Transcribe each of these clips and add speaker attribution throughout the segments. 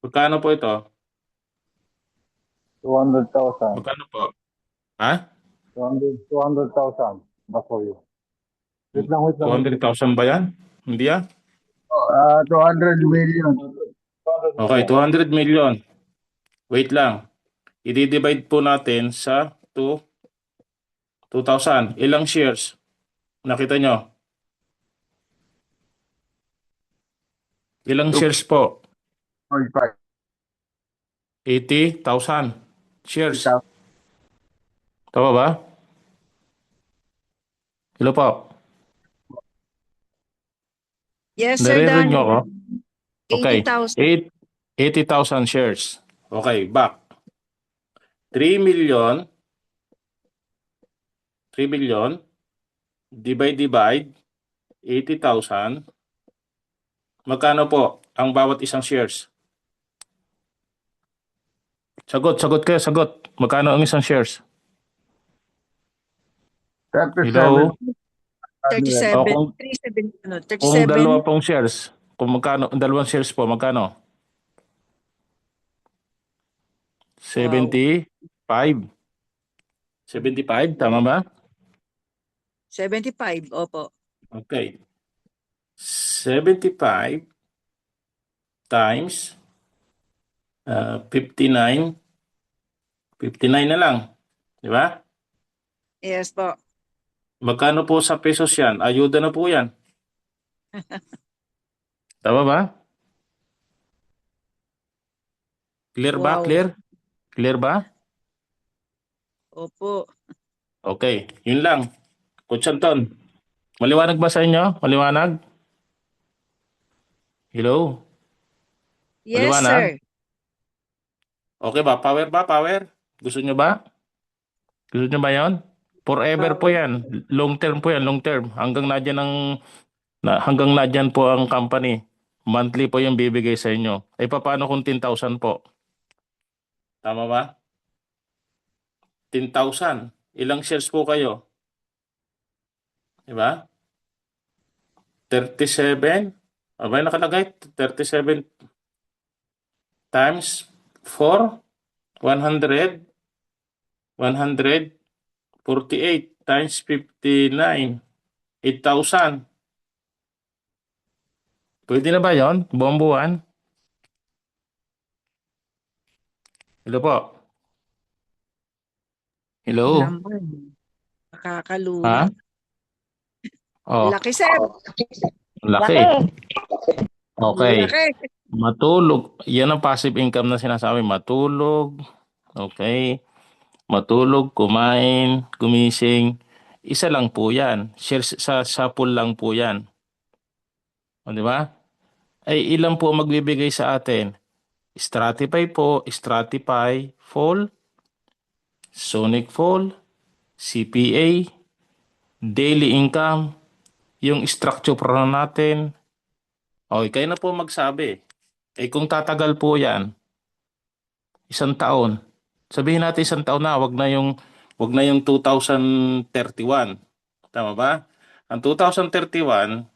Speaker 1: Magkano po ito?
Speaker 2: 200,000.
Speaker 1: Magkano po? Ha?
Speaker 2: 200,000. Bako yun. Wait lang, wait lang, wait lang.
Speaker 1: 200,000 ba yan? Hindi ah.
Speaker 2: 200 million. 200
Speaker 1: Okay,
Speaker 2: million.
Speaker 1: 200 million. Wait lang. I-divide po natin sa 2,000. Ilang shares? Nakita nyo? Ilang shares po?
Speaker 2: 2.5.
Speaker 1: 80,000 shares.
Speaker 2: 80,000.
Speaker 1: Tama ba? Hello po.
Speaker 3: Yes, Sir
Speaker 1: Naririnig nyo
Speaker 3: Danny.
Speaker 1: ako? Okay.
Speaker 3: 80,000.
Speaker 1: 80,000 shares. Okay, back. 3 million. 3 million. Divide. 80,000. Magkano po ang bawat isang shares? Sagot kayo, sagot. Magkano ang isang shares?
Speaker 2: 37.
Speaker 1: Hello?
Speaker 3: 37.
Speaker 1: O kung,
Speaker 3: 37. Ano,
Speaker 1: kung
Speaker 3: 37.
Speaker 1: dalawa pong shares, kung magkano, dalawang shares po, magkano?
Speaker 3: Wow.
Speaker 1: 75. 75, tama ba?
Speaker 3: 75. Opo.
Speaker 1: Okay. 75 times 59. 59 na lang. Di ba?
Speaker 3: Yes po.
Speaker 1: Magkano po sa pesos yan? Ayuda na po yan. Tama ba? Clear ba?
Speaker 3: Wow.
Speaker 1: Clear? Clear ba?
Speaker 3: Opo.
Speaker 1: Okay. Yun lang. Coach Anton, maliwanag ba sa inyo? Maliwanag? Hello?
Speaker 3: Yes,
Speaker 1: Maliwanag?
Speaker 3: sir.
Speaker 1: Okay ba? Power ba? Power? Gusto nyo ba? Gusto nyo ba yun? Forever po yan. Long term po yan. Long term. Hanggang nadyan po ang company. Monthly po yung bibigay sa inyo. Eh paano kung 10,000 po? Tama ba? 10,000. Ilang shares po kayo? Diba? 37. Abay nakalagay? 37 times 4. 100. 148 times 59. 8,000. Pwede na ba yon? Buong buwan? Hello po. Hello?
Speaker 3: Naman. Nakakalugi.
Speaker 1: Ha? Oh,
Speaker 3: Laki, sir.
Speaker 1: laki. Okay.
Speaker 3: Laki.
Speaker 1: Matulog. Yan ang passive income na sinasabi. Matulog. Okay. Matulog, kumain, gumising. Isa lang po yan. Shares sa pool lang po yan. O, di ba? Ay ilan po ang magbibigay sa atin? Stratify po, Stratify, Fall, Sonic Fall, CPA, daily income, yung structure pro natin. Okay, kayo na po magsabi. Eh kung tatagal po yan, isang taon. Sabihin natin isang taon na, wag na yung 2031. Tama ba? Ang 2031,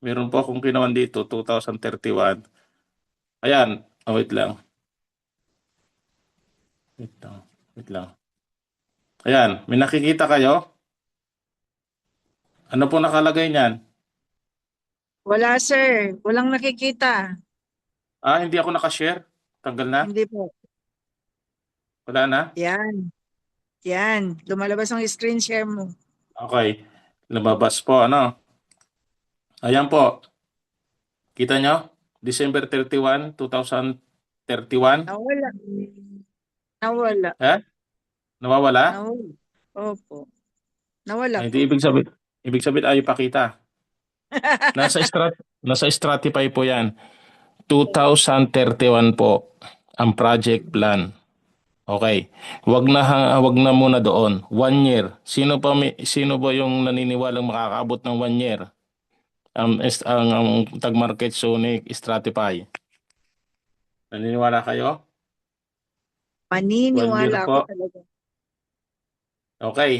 Speaker 1: meron po akong ginawan dito, 2031. Ayan, wait lang. Wait lang. Wait lang. Ayan, may nakikita kayo? Ano po nakalagay niyan?
Speaker 3: Wala, sir. Walang nakikita.
Speaker 1: Hindi ako nakashare. Tanggal na?
Speaker 3: Hindi po.
Speaker 1: Wala na?
Speaker 3: Yan. Yan. Lumalabas ang screen share mo.
Speaker 1: Okay. Lumabas po, ano? Ayan po. Kita nyo? December 31, 2031.
Speaker 3: Nawala. Nawala.
Speaker 1: Eh? Nawawala?
Speaker 3: Nawala. Opo. Nawala
Speaker 1: Hindi
Speaker 3: po.
Speaker 1: ibig sabihin ayaw pakita. Nasa Stratify po yan. 2031 po ang project plan. Okay. Wag na muna doon. 1 year. Sino ba yung naniniwalang makakaabot ng 1 year? Ang tag market Sonic Stratify. Naniniwala kayo? 1 year
Speaker 3: Maniniwala ako
Speaker 1: po.
Speaker 3: talaga.
Speaker 1: Okay.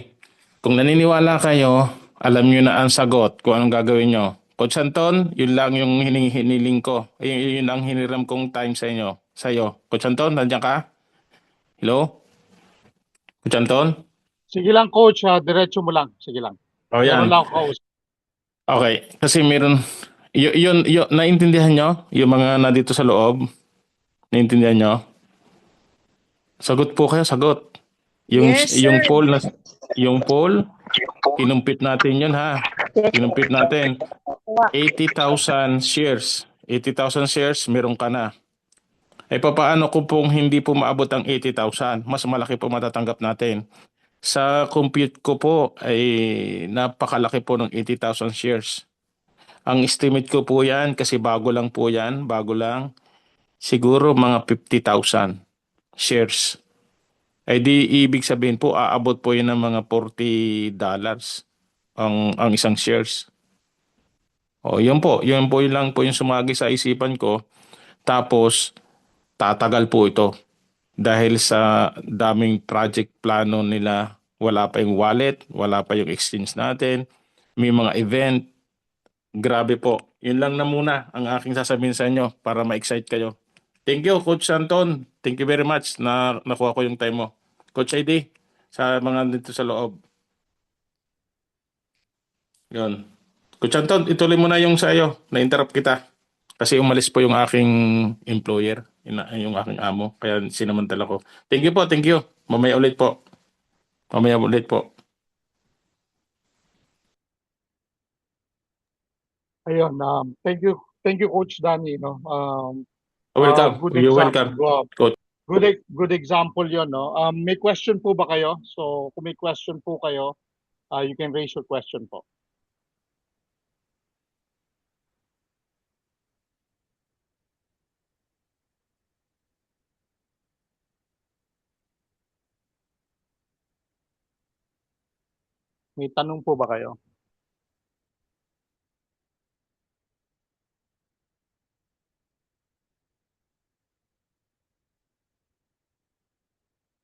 Speaker 1: Kung naniniwala kayo, alam nyo na ang sagot kung anong gagawin nyo. Coach Anton, yun lang yung hiniling ko. Yun ang hiniram kong time sa inyo. Sa'yo. Coach Anton, nandiyan ka? Hello? Coach Anton?
Speaker 2: Sige lang, coach. Diretso mo lang. Sige lang.
Speaker 1: O
Speaker 2: Meron
Speaker 1: yan.
Speaker 2: lang ako kausap.
Speaker 1: Okay. Kasi meron, yun, naintindihan nyo? Yung mga nandito sa loob? Naintindihan nyo? Sagot po kayo, sagot.
Speaker 3: Yes,
Speaker 1: Yung
Speaker 3: sir.
Speaker 1: poll na, yung poll, kinumpit natin yun ha. Kinumpit natin. 80,000 shares. 80,000 shares, meron ka na. Eh papaano kung pong hindi po maabot ang 80,000? Mas malaki po matatanggap natin. Sa compute ko po ay napakalaki po ng 80,000 shares. Ang estimate ko po yan kasi bago lang po yan, bago lang. Siguro mga 50,000 shares. Ay di ibig sabihin po aabot po yun ng mga $40 ang isang shares. O yun lang po yung sumagi sa isipan ko. Tapos tatagal po ito dahil sa daming project plano nila. Wala pa yung wallet, wala pa yung exchange natin, may mga event. Grabe po. Yun lang na muna ang aking sasabihin sa inyo para ma-excite kayo. Thank you, Coach Anton. Thank you very much na nakuha ko yung time mo. Coach ID, sa mga dito sa loob. Yun. Coach Anton, ituloy mo na yung sa iyo. Na-interrupt kita. Kasi umalis po yung aking employer, yung aking amo. Kaya sinamantala ko. Thank you po, thank you. Mamaya ulit po. Mamaya ulit po.
Speaker 2: Ayun, thank you, Coach Danny. No?
Speaker 1: Welcome.
Speaker 2: Good
Speaker 1: You're
Speaker 2: example.
Speaker 1: welcome. Coach.
Speaker 2: Good example yon, no? May question po ba kayo? So, kung may question po kayo, you can raise your question po. May tanong po ba kayo?